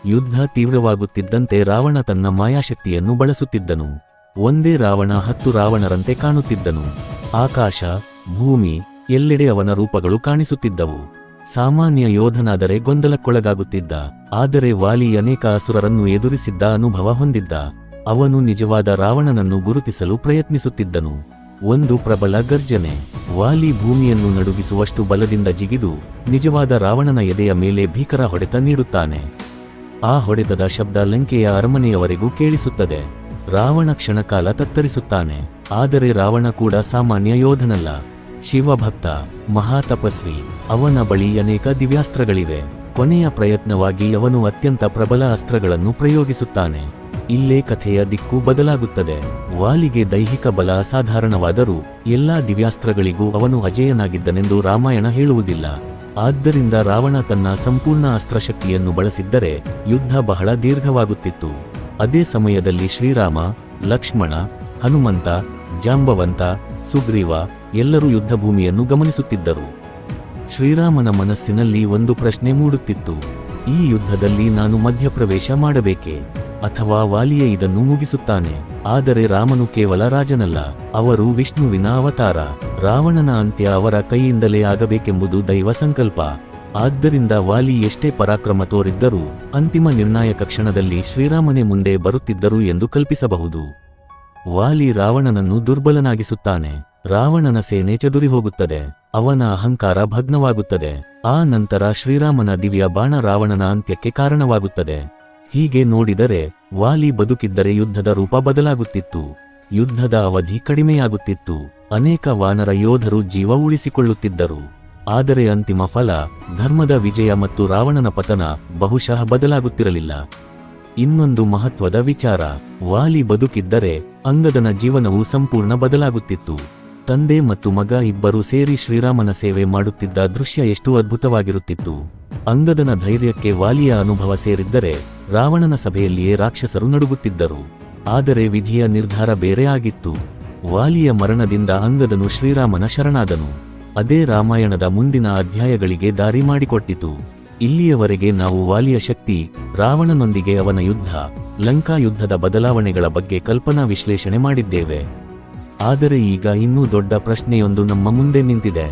ಯುದ್ಧ ತೀವ್ರವಾಗುತ್ತಿದ್ದಂತೆ ರಾವಣ ತನ್ನ ಮಾಯಾಶಕ್ತಿಯನ್ನು ಬಳಸುತ್ತಿದ್ದನು. ಒಂದೇ ರಾವಣ 10 ರಾವಣರಂತೆ ಕಾಣುತ್ತಿದ್ದನು. ಆಕಾಶ, ಭೂಮಿ, ಎಲ್ಲೆಡೆ ಅವನ ರೂಪಗಳು ಕಾಣಿಸುತ್ತಿದ್ದವು. ಸಾಮಾನ್ಯ ಯೋಧನಾದರೆ ಗೊಂದಲಕ್ಕೊಳಗಾಗುತ್ತಿದ್ದ. ಆದರೆ ವಾಲಿ ಅನೇಕ ಅಸುರರನ್ನು ಎದುರಿಸಿದ್ದ ಅನುಭವ ಹೊಂದಿದ್ದ. ಅವನು ನಿಜವಾದ ರಾವಣನನ್ನು ಗುರುತಿಸಲು ಪ್ರಯತ್ನಿಸುತ್ತಿದ್ದನು. ಒಂದು ಪ್ರಬಲ ಗರ್ಜನೆ. ವಾಲಿ ಭೂಮಿಯನ್ನು ನಡುಗಿಸುವಷ್ಟು ಬಲದಿಂದ ಜಿಗಿದು ನಿಜವಾದ ರಾವಣನ ಎದೆಯ ಮೇಲೆ ಭೀಕರ ಹೊಡೆತ ನೀಡುತ್ತಾನೆ. ಆ ಹೊಡೆತದ ಶಬ್ದ ಲಂಕೆಯ ಅರಮನೆಯವರೆಗೂ ಕೇಳಿಸುತ್ತದೆ. ರಾವಣ ಕ್ಷಣಕಾಲ ತತ್ತರಿಸುತ್ತಾನೆ. ಆದರೆ ರಾವಣ ಕೂಡ ಸಾಮಾನ್ಯ ಯೋಧನಲ್ಲ. ಶಿವಭಕ್ತ, ಮಹಾತಪಸ್ವಿ. ಅವನ ಬಳಿ ಅನೇಕ ದಿವ್ಯಾಸ್ತ್ರಗಳಿವೆ. ಕೊನೆಯ ಪ್ರಯತ್ನವಾಗಿ ಅವನು ಅತ್ಯಂತ ಪ್ರಬಲ ಅಸ್ತ್ರಗಳನ್ನು ಪ್ರಯೋಗಿಸುತ್ತಾನೆ. ಇಲ್ಲೇ ಕಥೆಯ ದಿಕ್ಕು ಬದಲಾಗುತ್ತದೆ. ವಾಲಿಗೆ ದೈಹಿಕ ಬಲ ಅಸಾಧಾರಣವಾದರೂ ಎಲ್ಲಾ ದಿವ್ಯಾಸ್ತ್ರಗಳಿಗೂ ಅವನು ಅಜೇಯನಾಗಿದ್ದನೆಂದು ರಾಮಾಯಣ ಹೇಳುವುದಿಲ್ಲ. ಆದ್ದರಿಂದ ರಾವಣ ತನ್ನ ಸಂಪೂರ್ಣ ಅಸ್ತ್ರಶಕ್ತಿಯನ್ನು ಬಳಸಿದ್ದರೆ ಯುದ್ಧ ಬಹಳ ದೀರ್ಘವಾಗುತ್ತಿತ್ತು. ಅದೇ ಸಮಯದಲ್ಲಿ ಶ್ರೀರಾಮ, ಲಕ್ಷ್ಮಣ, ಹನುಮಂತ, ಜಾಂಬವಂತ, ಸುಗ್ರೀವ ಎಲ್ಲರೂ ಯುದ್ಧಭೂಮಿಯನ್ನು ಗಮನಿಸುತ್ತಿದ್ದರು. ಶ್ರೀರಾಮನ ಮನಸ್ಸಿನಲ್ಲಿ ಒಂದು ಪ್ರಶ್ನೆ ಮೂಡುತ್ತಿತ್ತು. ಈ ಯುದ್ಧದಲ್ಲಿ ನಾನು ಮಧ್ಯಪ್ರವೇಶ ಮಾಡಬೇಕೇ, ಅಥವಾ ವಾಲಿಯೇ ಇದನ್ನು ಮುಗಿಸುತ್ತಾನೆ? ಆದರೆ ರಾಮನು ಕೇವಲ ರಾಜನಲ್ಲ, ಅವರು ವಿಷ್ಣುವಿನ ಅವತಾರ. ರಾವಣನ ಅಂತ್ಯ ಅವರ ಕೈಯಿಂದಲೇ ಆಗಬೇಕೆಂಬುದು ದೈವ ಸಂಕಲ್ಪ. ಆದ್ದರಿಂದ ವಾಲಿ ಎಷ್ಟೇ ಪರಾಕ್ರಮ ತೋರಿದ್ದರೂ ಅಂತಿಮ ನಿರ್ಣಾಯಕ ಕ್ಷಣದಲ್ಲಿ ಶ್ರೀರಾಮನೇ ಮುಂದೆ ಬರುತ್ತಿದ್ದರು ಎಂದು ಕಲ್ಪಿಸಬಹುದು. ವಾಲಿ ರಾವಣನನ್ನು ದುರ್ಬಲನಾಗಿಸುತ್ತಾನೆ. ರಾವಣನ ಸೇನೆ ಚದುರಿ ಹೋಗುತ್ತದೆ. ಅವನ ಅಹಂಕಾರ ಭಗ್ನವಾಗುತ್ತದೆ. ಆ ನಂತರ ಶ್ರೀರಾಮನ ದಿವ್ಯ ಬಾಣ ರಾವಣನ ಅಂತ್ಯಕ್ಕೆ ಕಾರಣವಾಗುತ್ತದೆ. ಹೀಗೆ ನೋಡಿದರೆ ವಾಲಿ ಬದುಕಿದ್ದರೆ ಯುದ್ಧದ ರೂಪ ಬದಲಾಗುತ್ತಿತ್ತು. ಯುದ್ಧದ ಅವಧಿ ಕಡಿಮೆಯಾಗುತ್ತಿತ್ತು. ಅನೇಕ ವಾನರ ಯೋಧರು ಜೀವ ಉಳಿಸಿಕೊಳ್ಳುತ್ತಿದ್ದರು. ಆದರೆ ಅಂತಿಮ ಫಲ, ಧರ್ಮದ ವಿಜಯ ಮತ್ತು ರಾವಣನ ಪತನ ಬಹುಶಃ ಬದಲಾಗುತ್ತಿರಲಿಲ್ಲ. ಇನ್ನೊಂದು ಮಹತ್ವದ ವಿಚಾರ, ವಾಲಿ ಬದುಕಿದ್ದರೆ ಅಂಗದನ ಜೀವನವು ಸಂಪೂರ್ಣ ಬದಲಾಗುತ್ತಿತ್ತು. ತಂದೆ ಮತ್ತು ಮಗ ಇಬ್ಬರೂ ಸೇರಿ ಶ್ರೀರಾಮನ ಸೇವೆ ಮಾಡುತ್ತಿದ್ದ ದೃಶ್ಯ ಎಷ್ಟು ಅದ್ಭುತವಾಗಿರುತ್ತಿತ್ತು. ಅಂಗದನ ಧೈರ್ಯಕ್ಕೆ ವಾಲಿಯ ಅನುಭವ ಸೇರಿದ್ದರೆ ರಾವಣನ ಸಭೆಯಲ್ಲಿಯೇ ರಾಕ್ಷಸರು ನಡುಗುತ್ತಿದ್ದರು. ಆದರೆ ವಿಧಿಯ ನಿರ್ಧಾರ ಬೇರೆ ಆಗಿತ್ತು. ವಾಲಿಯ ಮರಣದಿಂದ ಅಂಗದನು ಶ್ರೀರಾಮನ ಶರಣಾದನು. ಅದೇ ರಾಮಾಯಣದ ಮುಂದಿನ ಅಧ್ಯಾಯಗಳಿಗೆ ದಾರಿ ಮಾಡಿಕೊಟ್ಟಿತು. ಇಲ್ಲಿಯವರೆಗೆ ನಾವು ವಾಲಿಯ ಶಕ್ತಿ, ರಾವಣನೊಂದಿಗೆ ಅವನ ಯುದ್ಧ, ಲಂಕಾ ಯುದ್ಧದ ಬದಲಾವಣೆಗಳ ಬಗ್ಗೆ ಕಲ್ಪನಾ ವಿಶ್ಲೇಷಣೆ ಮಾಡಿದ್ದೇವೆ. ಆದರೆ ಈಗ ಇನ್ನೂ ದೊಡ್ಡ ಪ್ರಶ್ನೆಯೊಂದು ನಮ್ಮ ಮುಂದೆ ನಿಂತಿದೆ.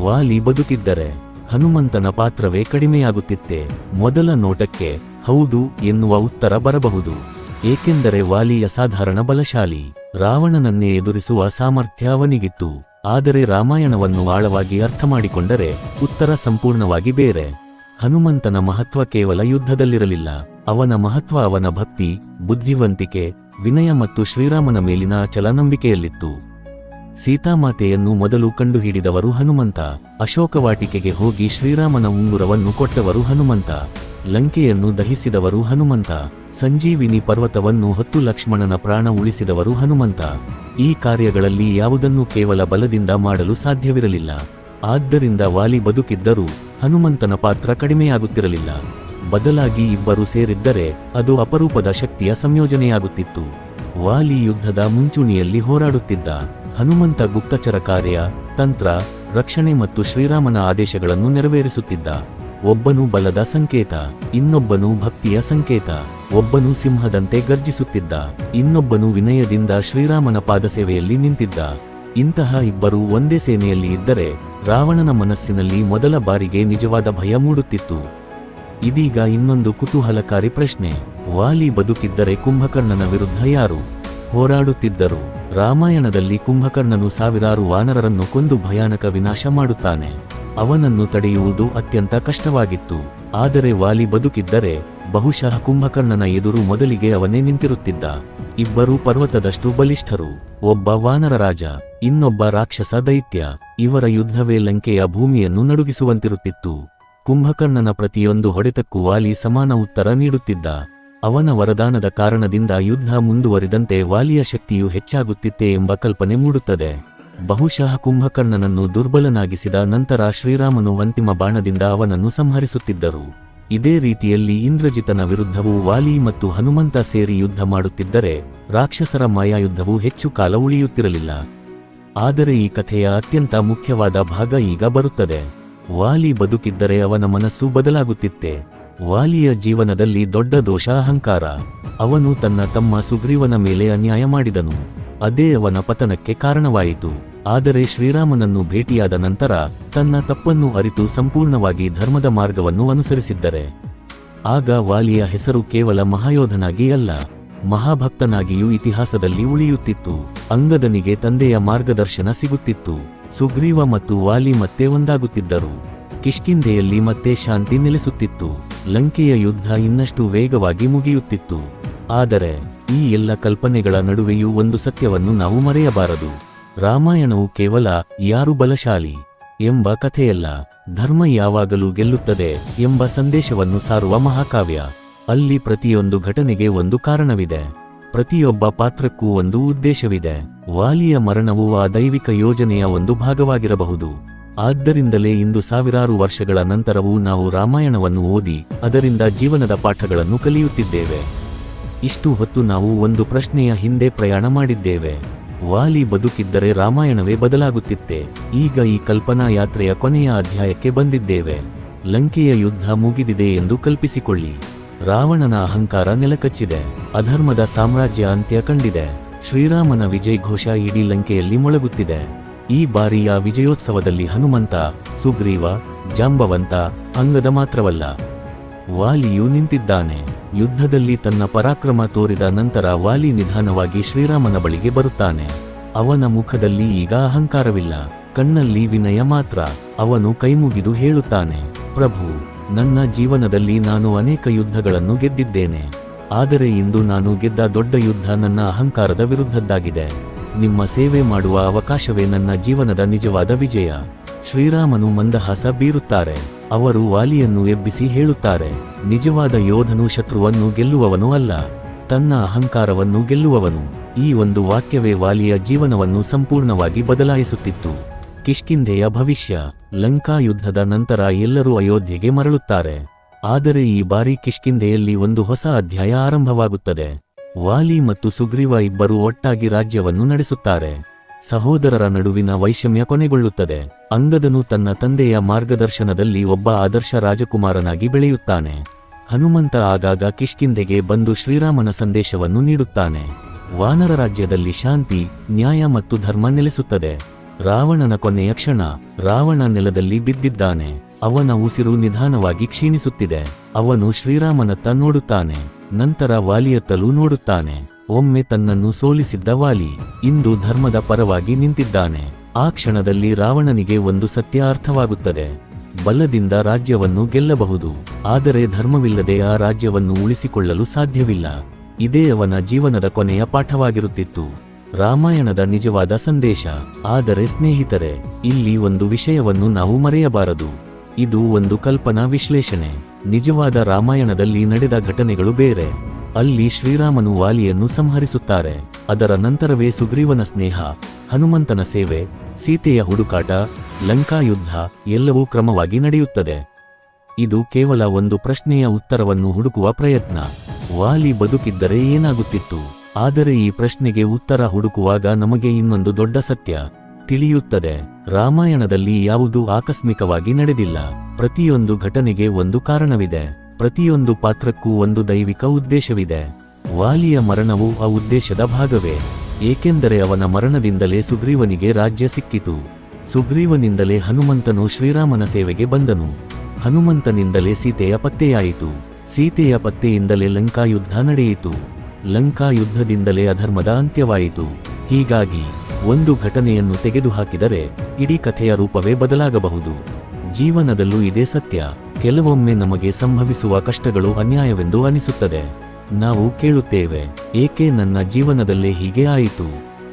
ವಾಲಿ ಬದುಕಿದ್ದರೆ ಹನುಮಂತನ ಪಾತ್ರವೇ ಕಡಿಮೆಯಾಗುತ್ತಿತ್ತೆ? ಮೊದಲ ನೋಟಕ್ಕೆ ಹೌದು ಎನ್ನುವ ಉತ್ತರ ಬರಬಹುದು. ಏಕೆಂದರೆ ವಾಲಿ ಅಸಾಧಾರಣ ಬಲಶಾಲಿ. ರಾವಣನನ್ನೇ ಎದುರಿಸುವ ಸಾಮರ್ಥ್ಯ ಅವನಿಗಿತ್ತು. ಆದರೆ ರಾಮಾಯಣವನ್ನು ಆಳವಾಗಿ ಅರ್ಥಮಾಡಿಕೊಂಡರೆ ಉತ್ತರ ಸಂಪೂರ್ಣವಾಗಿ ಬೇರೆ. ಹನುಮಂತನ ಮಹತ್ವ ಕೇವಲ ಯುದ್ಧದಲ್ಲಿರಲಿಲ್ಲ. ಅವನ ಮಹತ್ವ ಅವನ ಭಕ್ತಿ, ಬುದ್ಧಿವಂತಿಕೆ, ವಿನಯ ಮತ್ತು ಶ್ರೀರಾಮನ ಮೇಲಿನ ಅಚಲ ನಂಬಿಕೆಯಲ್ಲಿತ್ತು. ಸೀತಾಮಾತೆಯನ್ನು ಮೊದಲು ಕಂಡುಹಿಡಿದವರು ಹನುಮಂತ. ಅಶೋಕವಾಟಿಕೆಗೆ ಹೋಗಿ ಶ್ರೀರಾಮನ ಉಂಗುರವನ್ನು ಕೊಟ್ಟವರು ಹನುಮಂತ. ಲಂಕೆಯನ್ನು ದಹಿಸಿದವರು ಹನುಮಂತ. ಸಂಜೀವಿನಿ ಪರ್ವತವನ್ನು ಹೊತ್ತು ಲಕ್ಷ್ಮಣನ ಪ್ರಾಣ ಉಳಿಸಿದವರು ಹನುಮಂತ. ಈ ಕಾರ್ಯಗಳಲ್ಲಿ ಯಾವುದನ್ನೂ ಕೇವಲ ಬಲದಿಂದ ಮಾಡಲು ಸಾಧ್ಯವಿರಲಿಲ್ಲ. ಆದ್ದರಿಂದ ವಾಲಿ ಬದುಕಿದ್ದರೂ ಹನುಮಂತನ ಪಾತ್ರ ಕಡಿಮೆಯಾಗುತ್ತಿರಲಿಲ್ಲ. ಬದಲಾಗಿ ಇಬ್ಬರು ಸೇರಿದ್ದರೆ ಅದು ಅಪರೂಪದ ಶಕ್ತಿಯ ಸಂಯೋಜನೆಯಾಗುತ್ತಿತ್ತು. ವಾಲಿ ಯುದ್ಧದ ಮುಂಚೂಣಿಯಲ್ಲಿ ಹೋರಾಡುತ್ತಿದ್ದ. ಹನುಮಂತ ಗುಪ್ತಚರ ಕಾರ್ಯ, ತಂತ್ರ, ರಕ್ಷಣೆ ಮತ್ತು ಶ್ರೀರಾಮನ ಆದೇಶಗಳನ್ನು ನೆರವೇರಿಸುತ್ತಿದ್ದ. ಒಬ್ಬನು ಬಲದ ಸಂಕೇತ, ಇನ್ನೊಬ್ಬನು ಭಕ್ತಿಯ ಸಂಕೇತ. ಒಬ್ಬನು ಸಿಂಹದಂತೆ ಗರ್ಜಿಸುತ್ತಿದ್ದ, ಇನ್ನೊಬ್ಬನು ವಿನಯದಿಂದ ಶ್ರೀರಾಮನ ಪಾದಸೇವೆಯಲ್ಲಿ ನಿಂತಿದ್ದ. ಇಂತಹ ಇಬ್ಬರು ಒಂದೇ ಸೇನೆಯಲ್ಲಿ ಇದ್ದರೆ ರಾವಣನ ಮನಸ್ಸಿನಲ್ಲಿ ಮೊದಲ ಬಾರಿಗೆ ನಿಜವಾದ ಭಯ ಮೂಡುತ್ತಿತ್ತು. ಇದೀಗ ಇನ್ನೊಂದು ಕುತೂಹಲಕಾರಿ ಪ್ರಶ್ನೆ. ವಾಲಿ ಬದುಕಿದ್ದರೆ ಕುಂಭಕರ್ಣನ ವಿರುದ್ಧ ಯಾರು ಹೋರಾಡುತ್ತಿದ್ದರು? ರಾಮಾಯಣದಲ್ಲಿ ಕುಂಭಕರ್ಣನು ಸಾವಿರಾರು ವಾನರರನ್ನು ಕೊಂದು ಭಯಾನಕ ವಿನಾಶ ಮಾಡುತ್ತಾನೆ. ಅವನನ್ನು ತಡೆಯುವುದು ಅತ್ಯಂತ ಕಷ್ಟವಾಗಿತ್ತು. ಆದರೆ ವಾಲಿ ಬದುಕಿದ್ದರೆ ಬಹುಶಃ ಕುಂಭಕರ್ಣನ ಎದುರು ಮೊದಲಿಗೆ ಅವನೇ ನಿಂತಿರುತ್ತಿದ್ದ. ಇಬ್ಬರು ಪರ್ವತದಷ್ಟು ಬಲಿಷ್ಠರು. ಒಬ್ಬ ವಾನರ ರಾಜ, ಇನ್ನೊಬ್ಬ ರಾಕ್ಷಸ ದೈತ್ಯ. ಇವರ ಯುದ್ಧವೇ ಲಂಕೆಯ ಭೂಮಿಯನ್ನು ನಡುಗಿಸುವಂತಿರುತ್ತಿತ್ತು. ಕುಂಭಕರ್ಣನ ಪ್ರತಿಯೊಂದು ಹೊಡೆತಕ್ಕೂ ವಾಲಿ ಸಮಾನ ಉತ್ತರ ನೀಡುತ್ತಿದ್ದ. ಅವನ ವರದಾನದ ಕಾರಣದಿಂದ ಯುದ್ಧ ಮುಂದುವರಿದಂತೆ ವಾಲಿಯ ಶಕ್ತಿಯು ಹೆಚ್ಚಾಗುತ್ತಿತ್ತೆ ಎಂಬ ಕಲ್ಪನೆ ಮೂಡುತ್ತದೆ. ಬಹುಶಃ ಕುಂಭಕರ್ಣನನ್ನು ದುರ್ಬಲನಾಗಿಸಿದ ನಂತರ ಶ್ರೀರಾಮನು ಅಂತಿಮ ಬಾಣದಿಂದ ಅವನನ್ನು ಸಂಹರಿಸುತ್ತಿದ್ದರು. ಇದೇ ರೀತಿಯಲ್ಲಿ ಇಂದ್ರಜಿತನ ವಿರುದ್ಧವೂ ವಾಲಿ ಮತ್ತು ಹನುಮಂತ ಸೇರಿ ಯುದ್ಧ ಮಾಡುತ್ತಿದ್ದರೆ ರಾಕ್ಷಸರ ಮಾಯಾಯುದ್ಧವು ಹೆಚ್ಚು ಕಾಲ ಉಳಿಯುತ್ತಿರಲಿಲ್ಲ. ಆದರೆ ಈ ಕಥೆಯ ಅತ್ಯಂತ ಮುಖ್ಯವಾದ ಭಾಗ ಈಗ ಬರುತ್ತದೆ. ವಾಲಿ ಬದುಕಿದ್ದರೆ ಅವನ ಮನಸ್ಸು ಬದಲಾಗುತ್ತಿತ್ತೆ. ವಾಲಿಯ ಜೀವನದಲ್ಲಿ ದೊಡ್ಡ ದೋಷ ಅಹಂಕಾರ. ಅವನು ತನ್ನ ತಮ್ಮ ಸುಗ್ರೀವನ ಮೇಲೆ ಅನ್ಯಾಯ ಮಾಡಿದನು. ಅದೇ ಅವನ ಪತನಕ್ಕೆ ಕಾರಣವಾಯಿತು. ಆದರೆ ಶ್ರೀರಾಮನನ್ನು ಭೇಟಿಯಾದ ನಂತರ ತನ್ನ ತಪ್ಪನ್ನು ಅರಿತು ಸಂಪೂರ್ಣವಾಗಿ ಧರ್ಮದ ಮಾರ್ಗವನ್ನು ಅನುಸರಿಸಿದ್ದರೆ ಆಗ ವಾಲಿಯ ಹೆಸರು ಕೇವಲ ಮಹಾಯೋಧನಾಗಿ ಅಲ್ಲ, ಮಹಾಭಕ್ತನಾಗಿಯೂ ಇತಿಹಾಸದಲ್ಲಿ ಉಳಿಯುತ್ತಿತ್ತು. ಅಂಗದನಿಗೆ ತಂದೆಯ ಮಾರ್ಗದರ್ಶನ ಸಿಗುತ್ತಿತ್ತು. ಸುಗ್ರೀವ ಮತ್ತು ವಾಲಿ ಮತ್ತೆ ಒಂದಾಗುತ್ತಿದ್ದರು. ಕಿಷ್ಕಿಂಧೆಯಲ್ಲಿ ಮತ್ತೆ ಶಾಂತಿ ನೆಲೆಸುತ್ತಿತ್ತು. ಲಂಕೆಯ ಯುದ್ಧ ಇನ್ನಷ್ಟು ವೇಗವಾಗಿ ಮುಗಿಯುತ್ತಿತ್ತು. ಆದರೆ ಈ ಎಲ್ಲ ಕಲ್ಪನೆಗಳ ನಡುವೆಯೂ ಒಂದು ಸತ್ಯವನ್ನು ನಾವು ಮರೆಯಬಾರದು. ರಾಮಾಯಣವು ಕೇವಲ ಯಾರು ಬಲಶಾಲಿ ಎಂಬ ಕಥೆಯಲ್ಲ, ಧರ್ಮ ಯಾವಾಗಲೂ ಗೆಲ್ಲುತ್ತದೆ ಎಂಬ ಸಂದೇಶವನ್ನು ಸಾರುವ ಮಹಾಕಾವ್ಯ. ಅಲ್ಲಿ ಪ್ರತಿಯೊಂದು ಘಟನೆಗೆ ಒಂದು ಕಾರಣವಿದೆ, ಪ್ರತಿಯೊಬ್ಬ ಪಾತ್ರಕ್ಕೂ ಒಂದು ಉದ್ದೇಶವಿದೆ. ವಾಲಿಯ ಮರಣವು ಆ ದೈವಿಕ ಯೋಜನೆಯ ಒಂದು ಭಾಗವಾಗಿರಬಹುದು. ಆದ್ದರಿಂದಲೇ ಇಂದು ಸಾವಿರಾರು ವರ್ಷಗಳ ನಂತರವೂ ನಾವು ರಾಮಾಯಣವನ್ನು ಓದಿ ಅದರಿಂದ ಜೀವನದ ಪಾಠಗಳನ್ನು ಕಲಿಯುತ್ತಿದ್ದೇವೆ. ಇಷ್ಟು ಹೊತ್ತು ನಾವು ಒಂದು ಪ್ರಶ್ನೆಯ ಹಿಂದೆ ಪ್ರಯಾಣ ಮಾಡಿದ್ದೇವೆ. ವಾಲಿ ಬದುಕಿದ್ದರೆ ರಾಮಾಯಣವೇ ಬದಲಾಗುತ್ತಿತ್ತೆ. ಈಗ ಈ ಕಲ್ಪನಾ ಯಾತ್ರೆಯ ಕೊನೆಯ ಅಧ್ಯಾಯಕ್ಕೆ ಬಂದಿದ್ದೇವೆ. ಲಂಕೆಯ ಯುದ್ಧ ಮುಗಿದಿದೆ ಎಂದು ಕಲ್ಪಿಸಿಕೊಳ್ಳಿ. ರಾವಣನ ಅಹಂಕಾರ ನೆಲಕಚ್ಚಿದೆ. ಅಧರ್ಮದ ಸಾಮ್ರಾಜ್ಯ ಅಂತ್ಯ ಕಂಡಿದೆ. ಶ್ರೀರಾಮನ ವಿಜಯಘೋಷ ಇಡೀ ಲಂಕೆಯಲ್ಲಿ ಮೊಳಗುತ್ತಿದೆ. ಈ ಬಾರಿಯ ವಿಜಯೋತ್ಸವದಲ್ಲಿ ಹನುಮಂತ, ಸುಗ್ರೀವ, ಜಾಂಬವಂತ, ಅಂಗದ ಮಾತ್ರವಲ್ಲ, ವಾಲಿಯೂ ನಿಂತಿದ್ದಾನೆ. ಯುದ್ಧದಲ್ಲಿ ತನ್ನ ಪರಾಕ್ರಮ ತೋರಿದ ನಂತರ ವಾಲಿ ನಿಧಾನವಾಗಿ ಶ್ರೀರಾಮನ ಬಳಿಗೆ ಬರುತ್ತಾನೆ. ಅವನ ಮುಖದಲ್ಲಿ ಈಗ ಅಹಂಕಾರವಿಲ್ಲ, ಕಣ್ಣಲ್ಲಿ ವಿನಯ ಮಾತ್ರ. ಅವನು ಕೈಮುಗಿದು ಹೇಳುತ್ತಾನೆ, ಪ್ರಭು, ನನ್ನ ಜೀವನದಲ್ಲಿ ನಾನು ಅನೇಕ ಯುದ್ಧಗಳನ್ನು ಗೆದ್ದಿದ್ದೇನೆ. ಆದರೆ ಇಂದು ನಾನು ಗೆದ್ದ ದೊಡ್ಡ ಯುದ್ಧ ನನ್ನ ಅಹಂಕಾರದ ವಿರುದ್ಧದ್ದಾಗಿದೆ. ನಿಮ್ಮ ಸೇವೆ ಮಾಡುವ ಅವಕಾಶವೇ ನನ್ನ ಜೀವನದ ನಿಜವಾದ ವಿಜಯ. ಶ್ರೀರಾಮನು ಮಂದಹಾಸ ಬೀರುತ್ತಾರೆ. ಅವರು ವಾಲಿಯನ್ನು ಎಬ್ಬಿಸಿ ಹೇಳುತ್ತಾರೆ, ನಿಜವಾದ ಯೋಧನು ಶತ್ರುವನ್ನು ಗೆಲ್ಲುವವನು ಅಲ್ಲ, ತನ್ನ ಅಹಂಕಾರವನ್ನು ಗೆಲ್ಲುವವನು. ಈ ಒಂದು ವಾಕ್ಯವೇ ವಾಲಿಯ ಜೀವನವನ್ನು ಸಂಪೂರ್ಣವಾಗಿ ಬದಲಾಯಿಸುತ್ತಿತ್ತು. ಕಿಷ್ಕಿಂಧೆಯ ಭವಿಷ್ಯ. ಲಂಕಾ ಯುದ್ಧದ ನಂತರ ಎಲ್ಲರೂ ಅಯೋಧ್ಯೆಗೆ ಮರಳುತ್ತಾರೆ. ಆದರೆ ಈ ಬಾರಿ ಕಿಷ್ಕಿಂಧೆಯಲ್ಲಿ ಒಂದು ಹೊಸ ಅಧ್ಯಾಯ ಆರಂಭವಾಗುತ್ತದೆ. ವಾಲಿ ಮತ್ತು ಸುಗ್ರೀವ ಇಬ್ಬರು ಒಟ್ಟಾಗಿ ರಾಜ್ಯವನ್ನು ನಡೆಸುತ್ತಾರೆ. ಸಹೋದರರ ನಡುವಿನ ವೈಷಮ್ಯ ಕೊನೆಗೊಳ್ಳುತ್ತದೆ. ಅಂಗದನು ತನ್ನ ತಂದೆಯ ಮಾರ್ಗದರ್ಶನದಲ್ಲಿ ಒಬ್ಬ ಆದರ್ಶ ರಾಜಕುಮಾರನಾಗಿ ಬೆಳೆಯುತ್ತಾನೆ. ಹನುಮಂತ ಆಗಾಗ ಕಿಷ್ಕಿಂಧೆಗೆ ಬಂದು ಶ್ರೀರಾಮನ ಸಂದೇಶವನ್ನು ನೀಡುತ್ತಾನೆ. ವಾನರ ರಾಜ್ಯದಲ್ಲಿ ಶಾಂತಿ, ನ್ಯಾಯ ಮತ್ತು ಧರ್ಮ ನೆಲೆಸುತ್ತದೆ. ರಾವಣನ ಕೊನೆಯ ಕ್ಷಣ. ರಾವಣ ನೆಲದಲ್ಲಿ ಬಿದ್ದಿದ್ದಾನೆ. ಅವನ ಉಸಿರು ನಿಧಾನವಾಗಿ ಕ್ಷೀಣಿಸುತ್ತಿದೆ. ಅವನು ಶ್ರೀರಾಮನತ್ತ ನೋಡುತ್ತಾನೆ, ನಂತರ ವಾಲಿಯತ್ತಲೂ ನೋಡುತ್ತಾನೆ. ಒಮ್ಮೆ ತನ್ನನ್ನು ಸೋಲಿಸಿದ್ದ ವಾಲಿ ಇಂದು ಧರ್ಮದ ಪರವಾಗಿ ನಿಂತಿದ್ದಾನೆ. ಆ ಕ್ಷಣದಲ್ಲಿ ರಾವಣನಿಗೆ ಒಂದು ಸತ್ಯ ಅರ್ಥವಾಗುತ್ತದೆ, ಬಲದಿಂದ ರಾಜ್ಯವನ್ನು ಗೆಲ್ಲಬಹುದು, ಆದರೆ ಧರ್ಮವಿಲ್ಲದೆ ಆ ರಾಜ್ಯವನ್ನು ಉಳಿಸಿಕೊಳ್ಳಲು ಸಾಧ್ಯವಿಲ್ಲ. ಇದೇ ಅವನ ಜೀವನದ ಕೊನೆಯ ಪಾಠವಾಗಿರುತ್ತಿತ್ತು, ರಾಮಾಯಣದ ನಿಜವಾದ ಸಂದೇಶ. ಆದರೆ ಸ್ನೇಹಿತರೆ, ಇಲ್ಲಿ ಒಂದು ವಿಷಯವನ್ನು ನಾವು ಮರೆಯಬಾರದು. ಇದು ಒಂದು ಕಲ್ಪನಾ ವಿಶ್ಲೇಷಣೆ. ನಿಜವಾದ ರಾಮಾಯಣದಲ್ಲಿ ನಡೆದ ಘಟನೆಗಳು ಬೇರೆ. ಅಲ್ಲಿ ಶ್ರೀರಾಮನು ವಾಲಿಯನ್ನು ಸಂಹರಿಸುತ್ತಾರೆ. ಅದರ ನಂತರವೇ ಸುಗ್ರೀವನ ಸ್ನೇಹ, ಹನುಮಂತನ ಸೇವೆ, ಸೀತೆಯ ಹುಡುಕಾಟ, ಲಂಕಾ ಯುದ್ಧ ಎಲ್ಲವೂ ಕ್ರಮವಾಗಿ ನಡೆಯುತ್ತದೆ. ಇದು ಕೇವಲ ಒಂದು ಪ್ರಶ್ನೆಯ ಉತ್ತರವನ್ನು ಹುಡುಕುವ ಪ್ರಯತ್ನ. ವಾಲಿ ಬದುಕಿದ್ದರೆ ಏನಾಗುತ್ತಿತ್ತು? ಆದರೆ ಈ ಪ್ರಶ್ನೆಗೆ ಉತ್ತರ ಹುಡುಕುವಾಗ ನಮಗೆ ಇನ್ನೊಂದು ದೊಡ್ಡ ಸತ್ಯ ತಿಳಿಯುತ್ತದೆ. ರಾಮಾಯಣದಲ್ಲಿ ಯಾವುದೂ ಆಕಸ್ಮಿಕವಾಗಿ ನಡೆದಿಲ್ಲ. ಪ್ರತಿಯೊಂದು ಘಟನೆಗೆ ಒಂದು ಕಾರಣವಿದೆ. ಪ್ರತಿಯೊಂದು ಪಾತ್ರಕ್ಕೂ ಒಂದು ದೈವಿಕ ಉದ್ದೇಶವಿದೆ. ವಾಲಿಯ ಮರಣವು ಆ ಉದ್ದೇಶದ ಭಾಗವೇ. ಏಕೆಂದರೆ ಅವನ ಮರಣದಿಂದಲೇ ಸುಗ್ರೀವನಿಗೆ ರಾಜ್ಯ ಸಿಕ್ಕಿತು. ಸುಗ್ರೀವನಿಂದಲೇ ಹನುಮಂತನು ಶ್ರೀರಾಮನ ಸೇವೆಗೆ ಬಂದನು. ಹನುಮಂತನಿಂದಲೇ ಸೀತೆಯ ಪತ್ತೆಯಾಯಿತು. ಸೀತೆಯ ಪತ್ತೆಯಿಂದಲೇ ಲಂಕಾ ಯುದ್ಧ ನಡೆಯಿತು. ಲಂಕಾ ಯುದ್ಧದಿಂದಲೇ ಅಧರ್ಮದ ಅಂತ್ಯವಾಯಿತು. ಹೀಗಾಗಿ ಒಂದು ಘಟನೆಯನ್ನು ತೆಗೆದುಹಾಕಿದರೆ ಇಡೀ ಕಥೆಯ ರೂಪವೇ ಬದಲಾಗಬಹುದು. ಜೀವನದಲ್ಲೂ ಇದೇ ಸತ್ಯ. ಕೆಲವೊಮ್ಮೆ ನಮಗೆ ಸಂಭವಿಸುವ ಕಷ್ಟಗಳು ಅನ್ಯಾಯವೆಂದು ಅನಿಸುತ್ತದೆ. ನಾವು ಕೇಳುತ್ತೇವೆ, ಏಕೆ ನನ್ನ ಜೀವನದಲ್ಲೇ ಹೀಗೆ ಆಯಿತು?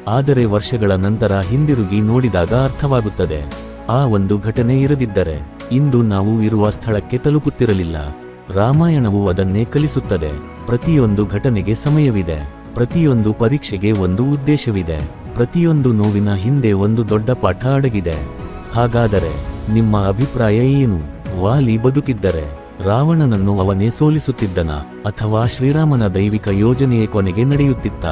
ಆದರೆ ವರ್ಷಗಳ ನಂತರ ಹಿಂದಿರುಗಿ ನೋಡಿದಾಗ ಅರ್ಥವಾಗುತ್ತದೆ, ಆ ಒಂದು ಘಟನೆ ಇರದಿದ್ದರೆ ಇಂದು ನಾವು ಇರುವ ಸ್ಥಳಕ್ಕೆ ತಲುಪುತ್ತಿರಲಿಲ್ಲ. ರಾಮಾಯಣವು ಅದನ್ನೇ ಕಲಿಸುತ್ತದೆ. ಪ್ರತಿಯೊಂದು ಘಟನೆಗೆ ಸಮಯವಿದೆ. ಪ್ರತಿಯೊಂದು ಪರೀಕ್ಷೆಗೆ ಒಂದು ಉದ್ದೇಶವಿದೆ. ಪ್ರತಿಯೊಂದು ನೋವಿನ ಹಿಂದೆ ಒಂದು ದೊಡ್ಡ ಪಾಠ ಅಡಗಿದೆ. ಹಾಗಾದರೆ ನಿಮ್ಮ ಅಭಿಪ್ರಾಯ ಏನು? ವಾಲಿ ಬದುಕಿದ್ದರೆ ರಾವಣನನ್ನು ಅವನೇ ಸೋಲಿಸುತ್ತಿದ್ದನ, ಅಥವಾ ಶ್ರೀರಾಮನ ದೈವಿಕ ಯೋಜನೆಯೇ ಕೊನೆಗೆ ನಡೆಯುತ್ತಿತ್ತ?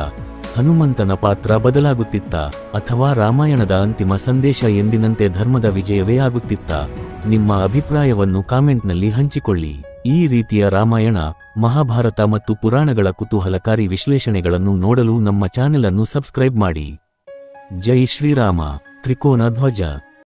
ಹನುಮಂತನ ಪಾತ್ರ ಬದಲಾಗುತ್ತಿತ್ತ, ಅಥವಾ ರಾಮಾಯಣದ ಅಂತಿಮ ಸಂದೇಶ ಎಂದಿನಂತೆ ಧರ್ಮದ ವಿಜಯವೇ ಆಗುತ್ತಿತ್ತ? ನಿಮ್ಮ ಅಭಿಪ್ರಾಯವನ್ನು ಕಾಮೆಂಟ್ನಲ್ಲಿ ಹಂಚಿಕೊಳ್ಳಿ. ಈ ರೀತಿಯ ರಾಮಾಯಣ, ಮಹಾಭಾರತ ಮತ್ತು ಪುರಾಣಗಳ ಕುತೂಹಲಕಾರಿ ವಿಶ್ಲೇಷಣೆಗಳನ್ನು ನೋಡಲು ನಮ್ಮ ಚಾನೆಲ್ ಅನ್ನು ಸಬ್ಸ್ಕ್ರೈಬ್ ಮಾಡಿ. ಜೈ ಶ್ರೀರಾಮ. ತ್ರಿಕೋನ ಧ್ವಜ.